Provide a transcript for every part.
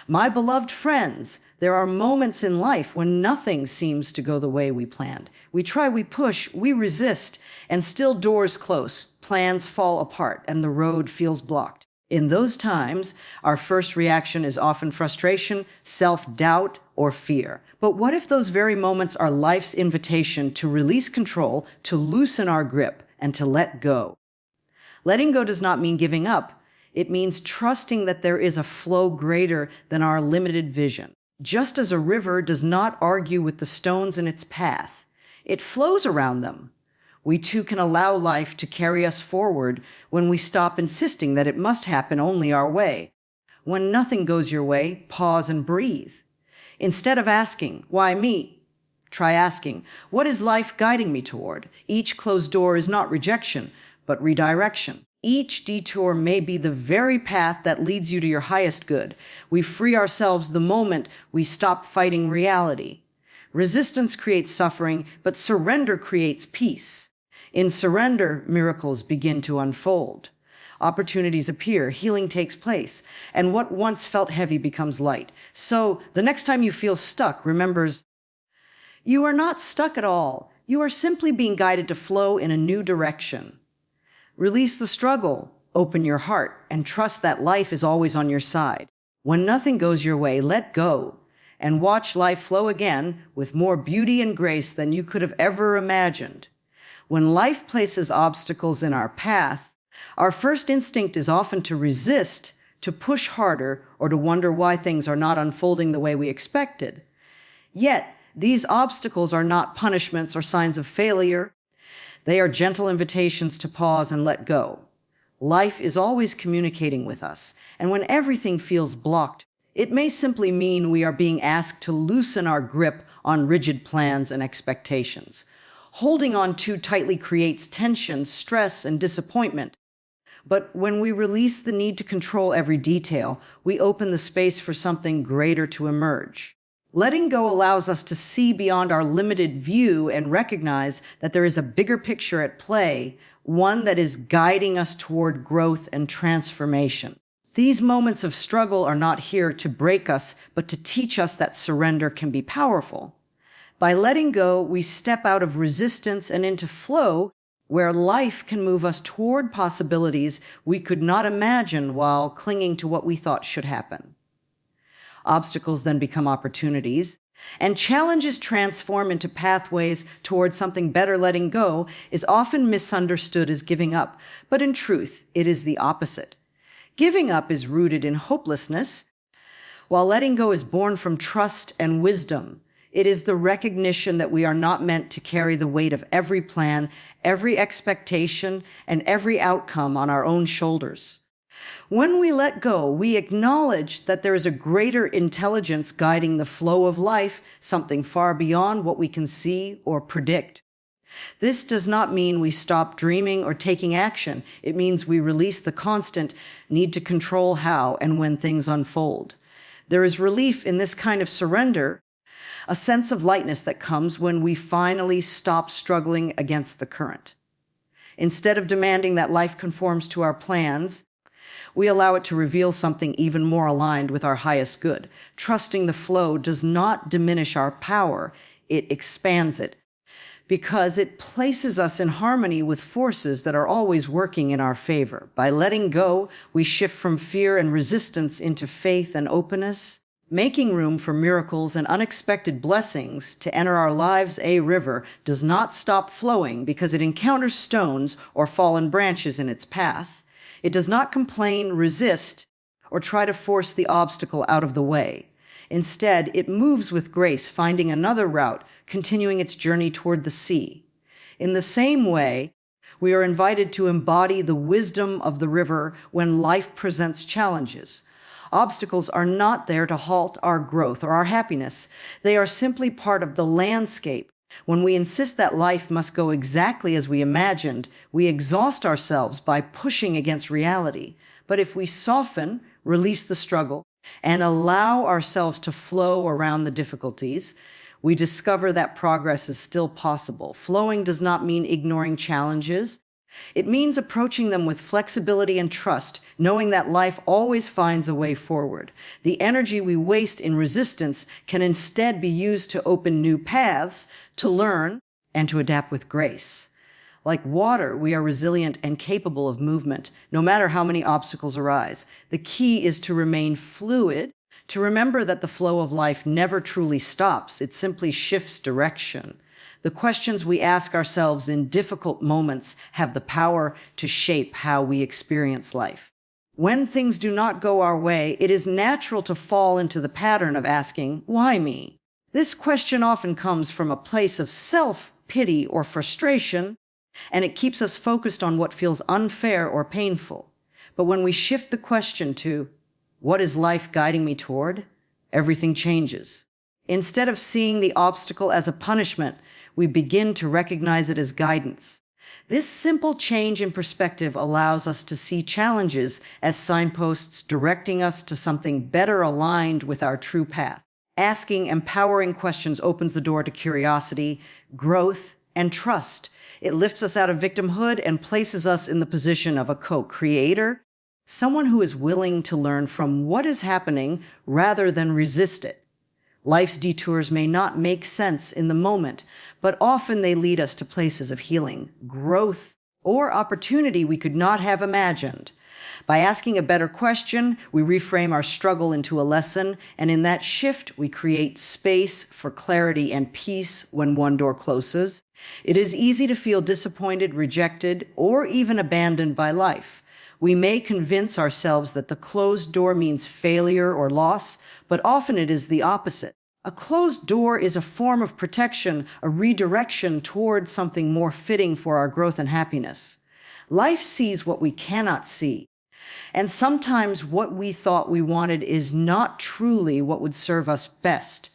My beloved friends, there are moments in life when nothing seems to go the way we planned. We try, we push, we resist, and still doors close, plans fall apart, and the road feels blocked. In those times, our first reaction is often frustration, self-doubt, or fear. But what if those very moments are life's invitation to release control, to loosen our grip, and to let go? Letting go does not mean giving up. It means trusting that there is a flow greater than our limited vision. Just as a river does not argue with the stones in its path, it flows around them. We too can allow life to carry us forward when we stop insisting that it must happen only our way. When nothing goes your way, pause and breathe. Instead of asking, "Why me?" try asking, "What is life guiding me toward?" Each closed door is not rejection, but redirection. Each detour may be the very path that leads you to your highest good. We free ourselves the moment we stop fighting reality. Resistance creates suffering, but surrender creates peace. In surrender, miracles begin to unfold. Opportunities appear, healing takes place, and what once felt heavy becomes light. So, the next time you feel stuck, remember, you are not stuck at all. You are simply being guided to flow in a new direction. Release the struggle, open your heart, and trust that life is always on your side. When nothing goes your way, let go and watch life flow again with more beauty and grace than you could have ever imagined. When life places obstacles in our path, our first instinct is often to resist, to push harder, or to wonder why things are not unfolding the way we expected. Yet, these obstacles are not punishments or signs of failure. They are gentle invitations to pause and let go. Life is always communicating with us, and when everything feels blocked, it may simply mean we are being asked to loosen our grip on rigid plans and expectations. Holding on too tightly creates tension, stress, and disappointment. But when we release the need to control every detail, we open the space for something greater to emerge. Letting go allows us to see beyond our limited view and recognize that there is a bigger picture at play, one that is guiding us toward growth and transformation. These moments of struggle are not here to break us, but to teach us that surrender can be powerful. By letting go, we step out of resistance and into flow, where life can move us toward possibilities we could not imagine while clinging to what we thought should happen. Obstacles then become opportunities, and challenges transform into pathways towards something better. Letting go is often misunderstood as giving up, but in truth, it is the opposite. Giving up is rooted in hopelessness, while letting go is born from trust and wisdom. It is the recognition that we are not meant to carry the weight of every plan, every expectation, and every outcome on our own shoulders. When we let go, we acknowledge that there is a greater intelligence guiding the flow of life, something far beyond what we can see or predict. This does not mean we stop dreaming or taking action. It means we release the constant need to control how and when things unfold. There is relief in this kind of surrender, a sense of lightness that comes when we finally stop struggling against the current. Instead of demanding that life conforms to our plans, we allow it to reveal something even more aligned with our highest good. Trusting the flow does not diminish our power, it expands it, because it places us in harmony with forces that are always working in our favor. By letting go, we shift from fear and resistance into faith and openness, making room for miracles and unexpected blessings to enter our lives. A river does not stop flowing because it encounters stones or fallen branches in its path. It does not complain, resist, or try to force the obstacle out of the way. Instead, it moves with grace, finding another route, continuing its journey toward the sea. In the same way, we are invited to embody the wisdom of the river when life presents challenges. Obstacles are not there to halt our growth or our happiness. They are simply part of the landscape. When we insist that life must go exactly as we imagined, we exhaust ourselves by pushing against reality. But if we soften, release the struggle, and allow ourselves to flow around the difficulties, we discover that progress is still possible. Flowing does not mean ignoring challenges. It means approaching them with flexibility and trust, knowing that life always finds a way forward. The energy we waste in resistance can instead be used to open new paths, to learn, and to adapt with grace. Like water, we are resilient and capable of movement, no matter how many obstacles arise. The key is to remain fluid, to remember that the flow of life never truly stops, it simply shifts direction. The questions we ask ourselves in difficult moments have the power to shape how we experience life. When things do not go our way, it is natural to fall into the pattern of asking, "Why me?" This question often comes from a place of self-pity or frustration, and it keeps us focused on what feels unfair or painful. But when we shift the question to, "What is life guiding me toward?" everything changes. Instead of seeing the obstacle as a punishment, we begin to recognize it as guidance. This simple change in perspective allows us to see challenges as signposts directing us to something better aligned with our true path. Asking empowering questions opens the door to curiosity, growth, and trust. It lifts us out of victimhood and places us in the position of a co-creator, someone who is willing to learn from what is happening rather than resist it. Life's detours may not make sense in the moment, but often they lead us to places of healing, growth, or opportunity we could not have imagined. By asking a better question, we reframe our struggle into a lesson, and in that shift, we create space for clarity and peace when one door closes. It is easy to feel disappointed, rejected, or even abandoned by life. We may convince ourselves that the closed door means failure or loss, but often it is the opposite. A closed door is a form of protection, a redirection towards something more fitting for our growth and happiness. Life sees what we cannot see, and sometimes what we thought we wanted is not truly what would serve us best.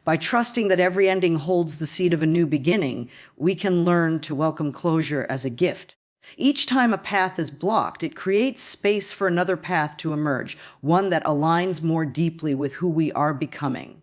By trusting that every ending holds the seed of a new beginning, we can learn to welcome closure as a gift. Each time a path is blocked, it creates space for another path to emerge, one that aligns more deeply with who we are becoming.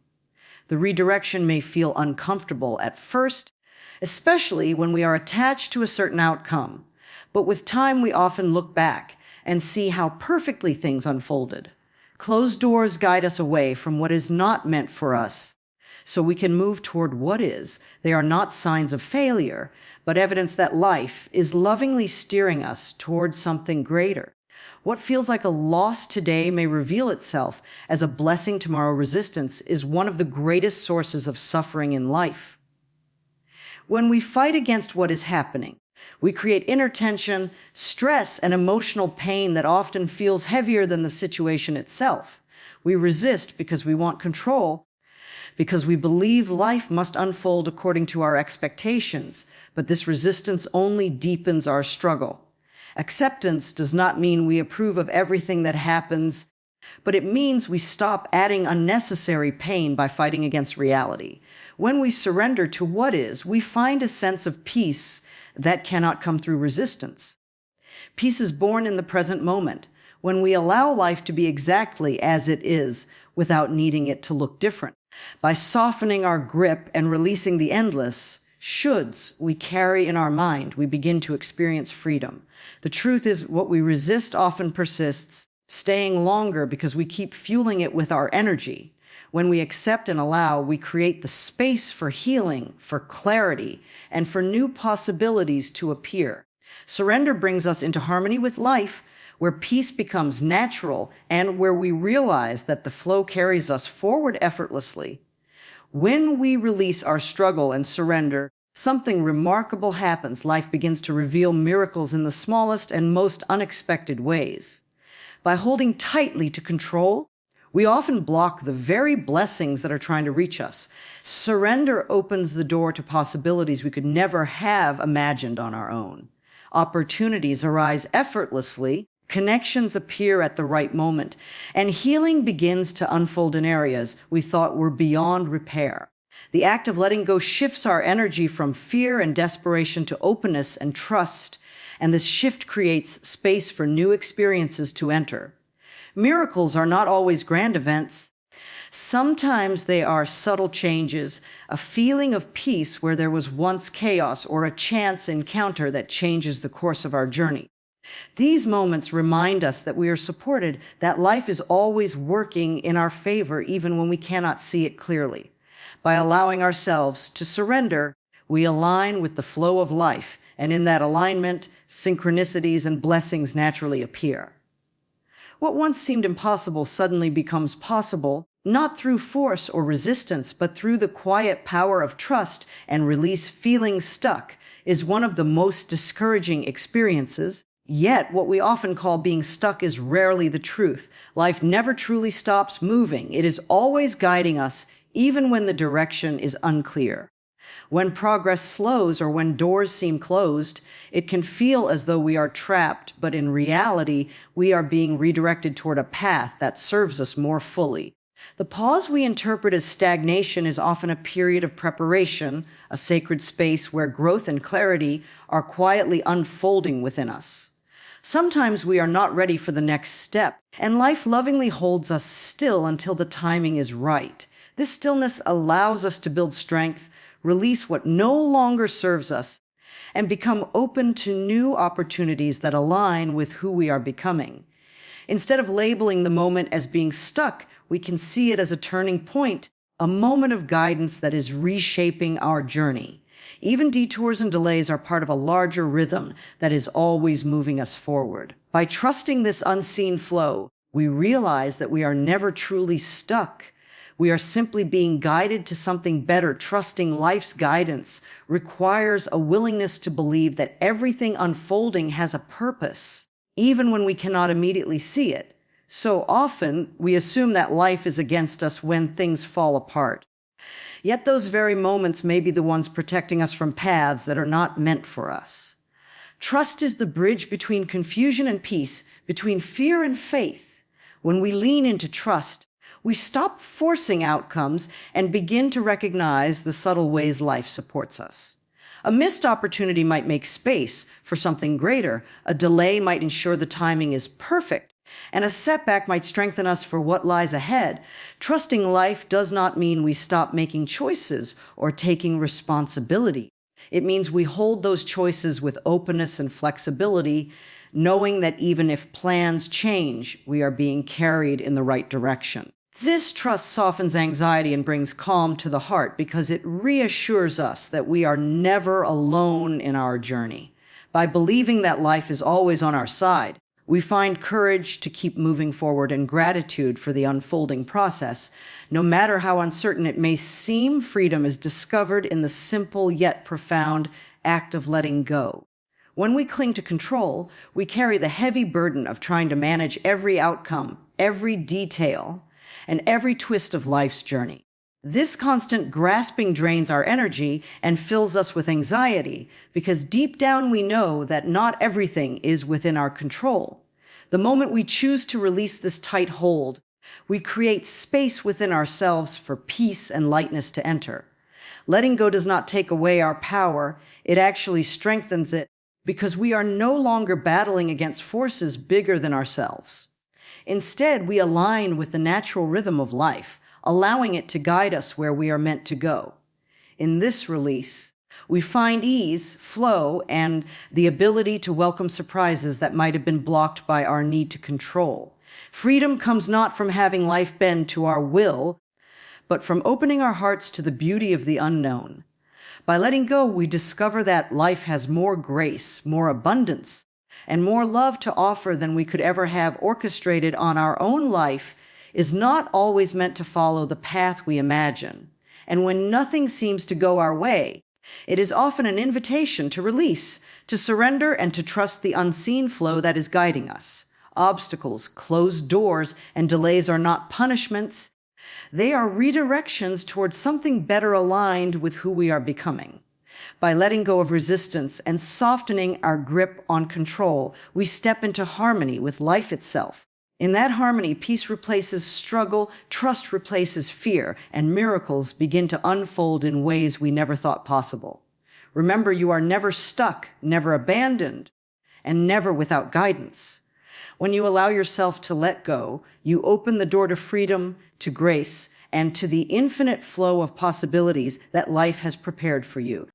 The redirection may feel uncomfortable at first, especially when we are attached to a certain outcome. But with time, we often look back and see how perfectly things unfolded. Closed doors guide us away from what is not meant for us, so we can move toward what is. They are not signs of failure, but evidence that life is lovingly steering us towards something greater. What feels like a loss today may reveal itself as a blessing tomorrow. Resistance is one of the greatest sources of suffering in life. When we fight against what is happening, we create inner tension, stress, and emotional pain that often feels heavier than the situation itself. We resist because we want control, because we believe life must unfold according to our expectations, but this resistance only deepens our struggle. Acceptance does not mean we approve of everything that happens, but it means we stop adding unnecessary pain by fighting against reality. When we surrender to what is, we find a sense of peace that cannot come through resistance. Peace is born in the present moment, when we allow life to be exactly as it is without needing it to look different. By softening our grip and releasing the endless shoulds we carry in our mind, we begin to experience freedom. The truth is, what we resist often persists, staying longer because we keep fueling it with our energy. When we accept and allow, we create the space for healing, for clarity, and for new possibilities to appear. Surrender brings us into harmony with life, where peace becomes natural and where we realize that the flow carries us forward effortlessly. When we release our struggle and surrender, something remarkable happens. Life begins to reveal miracles in the smallest and most unexpected ways. By holding tightly to control, we often block the very blessings that are trying to reach us. Surrender opens the door to possibilities we could never have imagined on our own. Opportunities arise effortlessly, connections appear at the right moment, and healing begins to unfold in areas we thought were beyond repair. The act of letting go shifts our energy from fear and desperation to openness and trust, and this shift creates space for new experiences to enter. Miracles are not always grand events. Sometimes they are subtle changes, a feeling of peace where there was once chaos, or a chance encounter that changes the course of our journey. These moments remind us that we are supported, that life is always working in our favor even when we cannot see it clearly. By allowing ourselves to surrender, we align with the flow of life, and in that alignment, synchronicities and blessings naturally appear. What once seemed impossible suddenly becomes possible, not through force or resistance, but through the quiet power of trust and release. Feeling stuck is one of the most discouraging experiences. Yet, what we often call being stuck is rarely the truth. Life never truly stops moving. It is always guiding us, even when the direction is unclear. When progress slows or when doors seem closed, it can feel as though we are trapped, but in reality, we are being redirected toward a path that serves us more fully. The pause we interpret as stagnation is often a period of preparation, a sacred space where growth and clarity are quietly unfolding within us. Sometimes we are not ready for the next step, and life lovingly holds us still until the timing is right. This stillness allows us to build strength, release what no longer serves us, and become open to new opportunities that align with who we are becoming. Instead of labeling the moment as being stuck, we can see it as a turning point, a moment of guidance that is reshaping our journey. Even detours and delays are part of a larger rhythm that is always moving us forward. By trusting this unseen flow, we realize that we are never truly stuck. We are simply being guided to something better. Trusting life's guidance requires a willingness to believe that everything unfolding has a purpose, even when we cannot immediately see it. So often, we assume that life is against us when things fall apart. Yet those very moments may be the ones protecting us from paths that are not meant for us. Trust is the bridge between confusion and peace, between fear and faith. When we lean into trust, we stop forcing outcomes and begin to recognize the subtle ways life supports us. A missed opportunity might make space for something greater. A delay might ensure the timing is perfect, and a setback might strengthen us for what lies ahead. Trusting life does not mean we stop making choices or taking responsibility. It means we hold those choices with openness and flexibility, knowing that even if plans change, we are being carried in the right direction. This trust softens anxiety and brings calm to the heart because it reassures us that we are never alone in our journey. By believing that life is always on our side, we find courage to keep moving forward and gratitude for the unfolding process. No matter how uncertain it may seem, freedom is discovered in the simple yet profound act of letting go. When we cling to control, we carry the heavy burden of trying to manage every outcome, every detail, and every twist of life's journey. This constant grasping drains our energy and fills us with anxiety because deep down we know that not everything is within our control. The moment we choose to release this tight hold, we create space within ourselves for peace and lightness to enter. Letting go does not take away our power, it actually strengthens it because we are no longer battling against forces bigger than ourselves. Instead, we align with the natural rhythm of life, allowing it to guide us where we are meant to go. In this release, we find ease, flow, and the ability to welcome surprises that might have been blocked by our need to control. Freedom comes not from having life bend to our will, but from opening our hearts to the beauty of the unknown. By letting go, we discover that life has more grace, more abundance, and more love to offer than we could ever have orchestrated on our own. Life is not always meant to follow the path we imagine. And when nothing seems to go our way, it is often an invitation to release, to surrender, and to trust the unseen flow that is guiding us. Obstacles, closed doors, and delays are not punishments. They are redirections towards something better aligned with who we are becoming. By letting go of resistance and softening our grip on control, we step into harmony with life itself. In that harmony, peace replaces struggle, trust replaces fear, and miracles begin to unfold in ways we never thought possible. Remember, you are never stuck, never abandoned, and never without guidance. When you allow yourself to let go, you open the door to freedom, to grace, and to the infinite flow of possibilities that life has prepared for you.